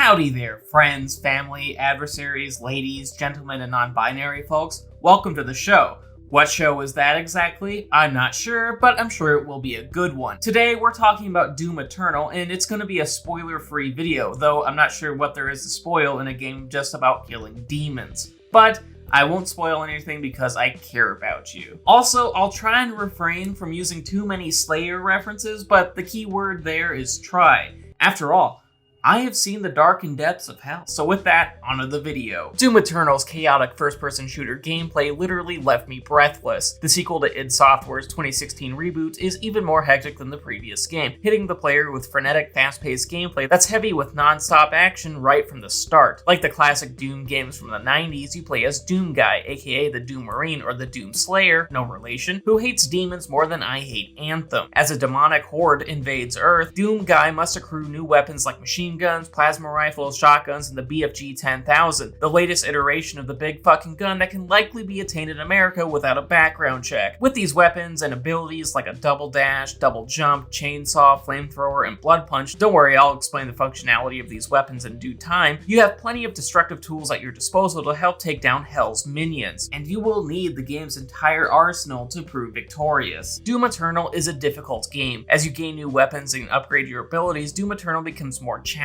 Howdy there, friends, family, adversaries, ladies, gentlemen, and non-binary folks. Welcome to the show. What show is that exactly? I'm not sure, but I'm sure it will be a good one. Today we're talking about Doom Eternal, and it's going to be a spoiler-free video, though I'm not sure what there is to spoil in a game just about killing demons. But I won't spoil anything because I care about you. Also, I'll try and refrain from using too many Slayer references, but the key word there is try. After all, I have seen the darkened depths of hell. So with that, onto the video. Doom Eternal's chaotic first-person shooter gameplay literally left me breathless. The sequel to id Software's 2016 reboot is even more hectic than the previous game, hitting the player with frenetic, fast-paced gameplay that's heavy with non-stop action right from the start. Like the classic Doom games from the 90s, you play as Doom Guy, aka the Doom Marine or the Doom Slayer, no relation, who hates demons more than I hate Anthem. As a demonic horde invades Earth, Doom Guy must accrue new weapons like machine guns, plasma rifles, shotguns, and the BFG 10,000, the latest iteration of the big fucking gun that can likely be attained in America without a background check. With these weapons and abilities like a double dash, double jump, chainsaw, flamethrower, and blood punch, don't worry, I'll explain the functionality of these weapons in due time, you have plenty of destructive tools at your disposal to help take down Hell's minions, and you will need the game's entire arsenal to prove victorious. Doom Eternal is a difficult game. As you gain new weapons and upgrade your abilities, Doom Eternal becomes more challenging.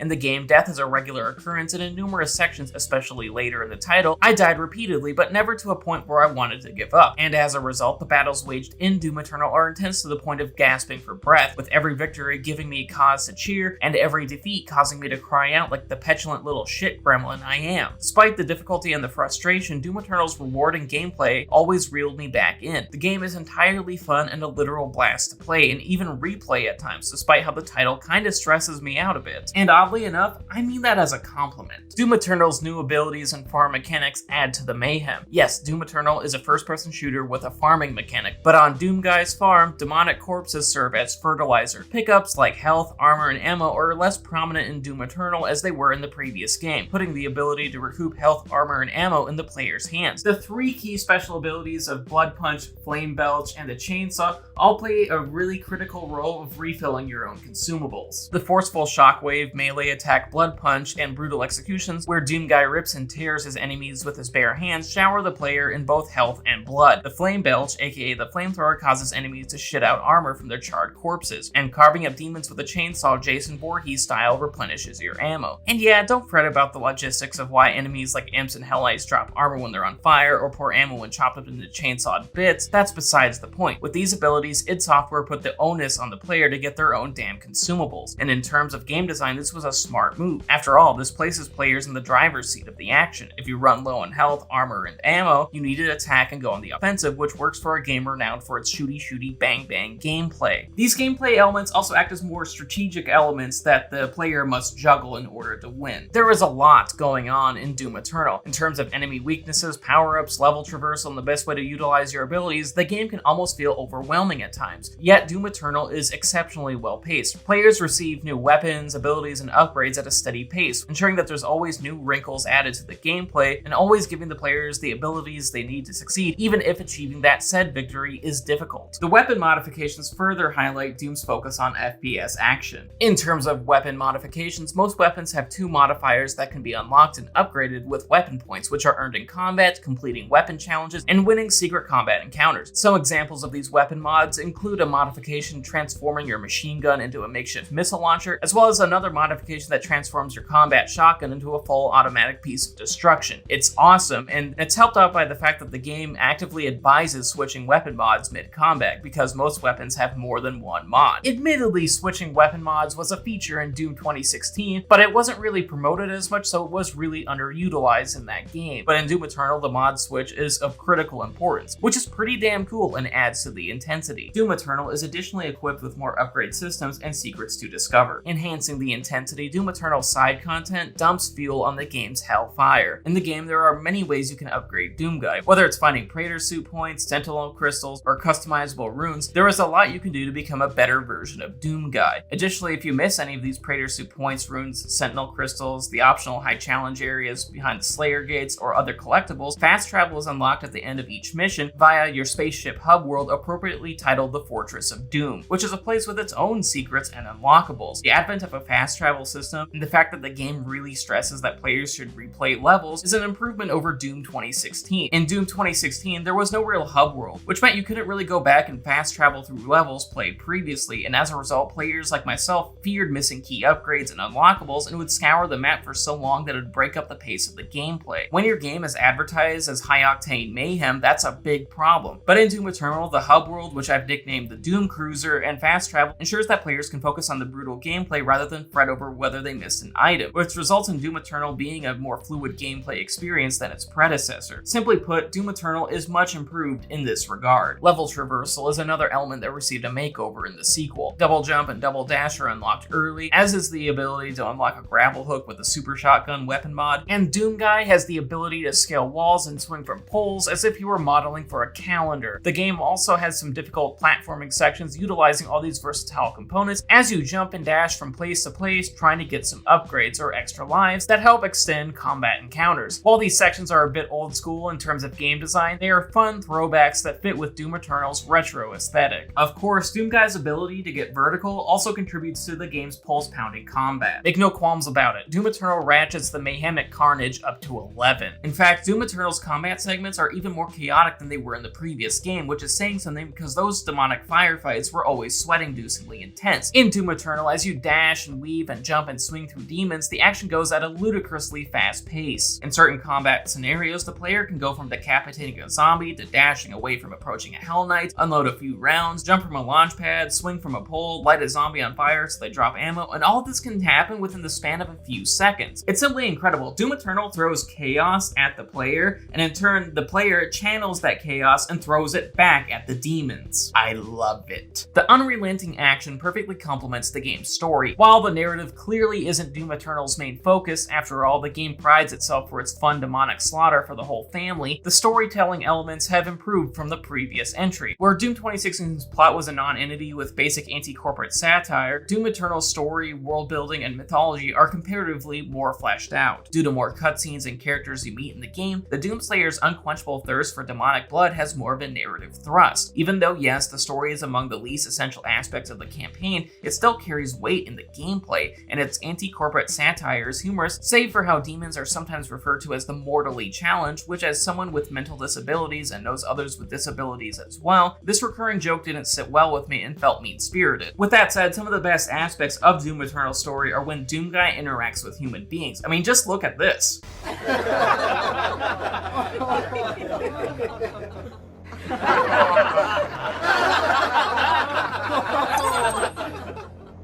In the game, death is a regular occurrence, and in numerous sections, especially later in the title, I died repeatedly, but never to a point where I wanted to give up. And as a result, the battles waged in Doom Eternal are intense to the point of gasping for breath, with every victory giving me cause to cheer, and every defeat causing me to cry out like the petulant little shit gremlin I am. Despite the difficulty and the frustration, Doom Eternal's rewarding gameplay always reeled me back in. The game is entirely fun and a literal blast to play, and even replay at times, despite how the title kinda stresses me out a bit. And oddly enough, I mean that as a compliment. Doom Eternal's new abilities and farm mechanics add to the mayhem. Yes, Doom Eternal is a first-person shooter with a farming mechanic, but on Doom Guy's farm, demonic corpses serve as fertilizer. Pickups like health, armor, and ammo are less prominent in Doom Eternal as they were in the previous game, putting the ability to recoup health, armor, and ammo in the player's hands. The three key special abilities of Blood Punch, Flame Belch, and the Chainsaw all play a really critical role of refilling your own consumables. The forceful shockwave, melee attack, blood punch, and brutal executions, where Doom Guy rips and tears his enemies with his bare hands, shower the player in both health and blood. The Flame Belch, aka the flamethrower, causes enemies to shit out armor from their charred corpses, and carving up demons with a chainsaw Jason Voorhees style replenishes your ammo. And yeah, don't fret about the logistics of why enemies like imps and hellites drop armor when they're on fire, or pour ammo when chopped up into chainsawed bits. That's besides the point. With these abilities, id Software put the onus on the player to get their own damn consumables, and in terms of game design, this was a smart move. After all, this places players in the driver's seat of the action. If you run low on health, armor, and ammo, you need to attack and go on the offensive, which works for a game renowned for its shooty bang bang gameplay. These gameplay elements also act as more strategic elements that the player must juggle in order to win. There is a lot going on in Doom Eternal. In terms of enemy weaknesses, power-ups, level traversal, and the best way to utilize your abilities, the game can almost feel overwhelming at times. Yet Doom Eternal is exceptionally well paced. Players receive new weapons, abilities, and upgrades at a steady pace, ensuring that there's always new wrinkles added to the gameplay, and always giving the players the abilities they need to succeed, even if achieving that said victory is difficult. The weapon modifications further highlight Doom's focus on FPS action. In terms of weapon modifications, most weapons have two modifiers that can be unlocked and upgraded with weapon points, which are earned in combat, completing weapon challenges, and winning secret combat encounters. Some examples of these weapon mods include a modification transforming your machine gun into a makeshift missile launcher, as well as another modification that transforms your combat shotgun into a full automatic piece of destruction. It's awesome, and it's helped out by the fact that the game actively advises switching weapon mods mid-combat, because most weapons have more than one mod. Admittedly, switching weapon mods was a feature in Doom 2016, but it wasn't really promoted as much, so it was really underutilized in that game. But in Doom Eternal, the mod switch is of critical importance, which is pretty damn cool and adds to the intensity. Doom Eternal is additionally equipped with more upgrade systems and secrets to discover. Enhancing the intensity, Doom Eternal side content dumps fuel on the game's hellfire. In the game, there are many ways you can upgrade Doom Guy. Whether it's finding Praetor Suit points, Sentinel crystals, or customizable runes, there is a lot you can do to become a better version of Doom Guy. Additionally, if you miss any of these Praetor Suit points, runes, Sentinel crystals, the optional high challenge areas behind the Slayer gates, or other collectibles, fast travel is unlocked at the end of each mission via your spaceship hub world, appropriately titled the Fortress of Doom, which is a place with its own secrets and unlockables. The advent of a fast travel system, and the fact that the game really stresses that players should replay levels is an improvement over Doom 2016. In Doom 2016, there was no real hub world, which meant you couldn't really go back and fast travel through levels played previously, and as a result, players like myself feared missing key upgrades and unlockables and would scour the map for so long that it would break up the pace of the gameplay. When your game is advertised as high-octane mayhem, that's a big problem. But in Doom Eternal, the hub world, which I've nicknamed the Doom Cruiser, and fast travel ensures that players can focus on the brutal gameplay rather than fret over whether they missed an item, which results in Doom Eternal being a more fluid gameplay experience than its predecessor. Simply put, Doom Eternal is much improved in this regard. Level traversal is another element that received a makeover in the sequel. Double jump and double dash are unlocked early, as is the ability to unlock a grapple hook with a super shotgun weapon mod, and Doom Guy has the ability to scale walls and swing from poles as if you were modeling for a calendar. The game also has some difficult platforming sections utilizing all these versatile components as you jump and dash from place to place trying to get some upgrades or extra lives that help extend combat encounters. While these sections are a bit old school in terms of game design, they are fun throwbacks that fit with Doom Eternal's retro aesthetic. Of course, Doom Guy's ability to get vertical also contributes to the game's pulse-pounding combat. Make no qualms about it, Doom Eternal ratchets the mayhemic carnage up to 11. In fact, Doom Eternal's combat segments are even more chaotic than they were in the previous game, which is saying something because those demonic firefights were always sweating-inducingly intense. In Doom Eternal, as you dash and weave and jump and swing through demons, the action goes at a ludicrously fast pace. In certain combat scenarios, the player can go from decapitating a zombie to dashing away from approaching a Hell Knight, unload a few rounds, jump from a launch pad, swing from a pole, light a zombie on fire so they drop ammo, and all of this can happen within the span of a few seconds. It's simply incredible. Doom Eternal throws chaos at the player, and in turn, the player channels that chaos and throws it back at the demons. I love it. The unrelenting action perfectly complements the game's story. While the narrative clearly isn't Doom Eternal's main focus, after all, the game prides itself for its fun demonic slaughter for the whole family, the storytelling elements have improved from the previous entry. Where Doom 2016's plot was a non-entity with basic anti-corporate satire, Doom Eternal's story, world building, and mythology are comparatively more fleshed out. Due to more cutscenes and characters you meet in the game, the Doomslayer's unquenchable thirst for demonic blood has more of a narrative thrust. Even though, yes, the story is among the least essential aspects of the campaign, it still carries weight in the gameplay, and its anti-corporate satire is humorous, save for how demons are sometimes referred to as the mortally challenged, which as someone with mental disabilities and knows others with disabilities as well, this recurring joke didn't sit well with me and felt mean-spirited. With that said, some of the best aspects of Doom Eternal's story are when Doom Guy interacts with human beings. I mean, just look at this.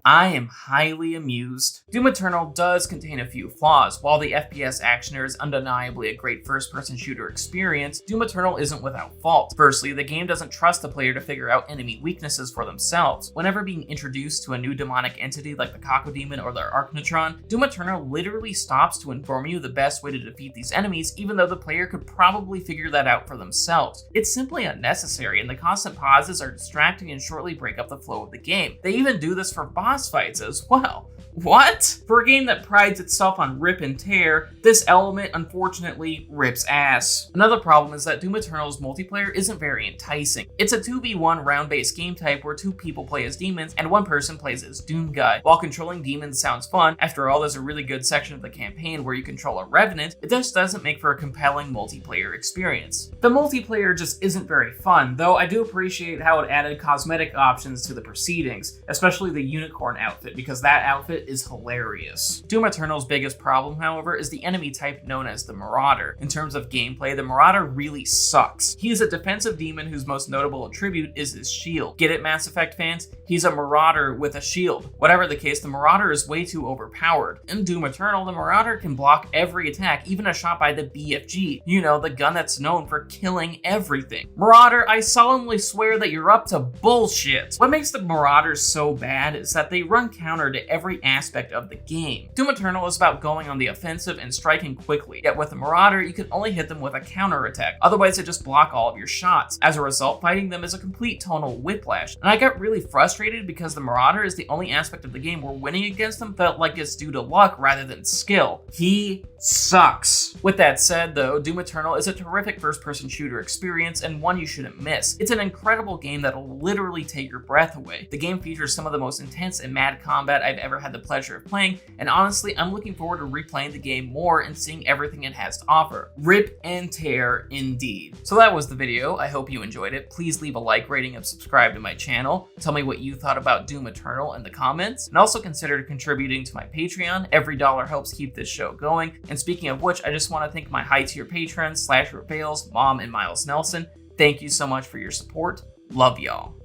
I am highly amused. Doom Eternal does contain a few flaws. While the FPS actioner is undeniably a great first-person shooter experience, Doom Eternal isn't without fault. Firstly, the game doesn't trust the player to figure out enemy weaknesses for themselves. Whenever being introduced to a new demonic entity like the Cacodemon or the Arachnotron, Doom Eternal literally stops to inform you the best way to defeat these enemies, even though the player could probably figure that out for themselves. It's simply unnecessary, and the constant pauses are distracting and shortly break up the flow of the game. They even do this for boss fights as well. What? For a game that prides itself on rip and tear, this element unfortunately rips ass. Another problem is that Doom Eternal's multiplayer isn't very enticing. It's a 2v1 round-based game type where 2 people play as demons and 1 person plays as Doom Guy. While controlling demons sounds fun, after all there's a really good section of the campaign where you control a revenant, it just doesn't make for a compelling multiplayer experience. The multiplayer just isn't very fun, though I do appreciate how it added cosmetic options to the proceedings, especially the unicorn outfit, because that outfit is hilarious. Doom Eternal's biggest problem, however, is the enemy type known as the Marauder. In terms of gameplay, the Marauder really sucks. He is a defensive demon whose most notable attribute is his shield. Get it, Mass Effect fans? He's a Marauder with a shield. Whatever the case, the Marauder is way too overpowered. In Doom Eternal, the Marauder can block every attack, even a shot by the BFG. You know, the gun that's known for killing everything. Marauder, I solemnly swear that you're up to bullshit. What makes the Marauders so bad is that they run counter to every aspect of the game. Doom Eternal is about going on the offensive and striking quickly, yet with the Marauder, you can only hit them with a counter attack, otherwise they just block all of your shots. As a result, fighting them is a complete tonal whiplash, and I got really frustrated because the Marauder is the only aspect of the game where winning against them felt like it's due to luck rather than skill. He sucks. With that said though, Doom Eternal is a terrific first-person shooter experience and one you shouldn't miss. It's an incredible game that'll literally take your breath away. The game features some of the most intense and mad combat I've ever had the pleasure of playing, and honestly, I'm looking forward to replaying the game more and seeing everything it has to offer. Rip and tear indeed. So that was the video. I hope you enjoyed it. Please leave a like, rating, and subscribe to my channel. Tell me what you thought about Doom Eternal in the comments, and also consider contributing to my Patreon. Every dollar helps keep this show going. And speaking of which, I just want to thank my high-tier patrons, Slasher Bales, Mom, and Miles Nelson. Thank you so much for your support. Love y'all.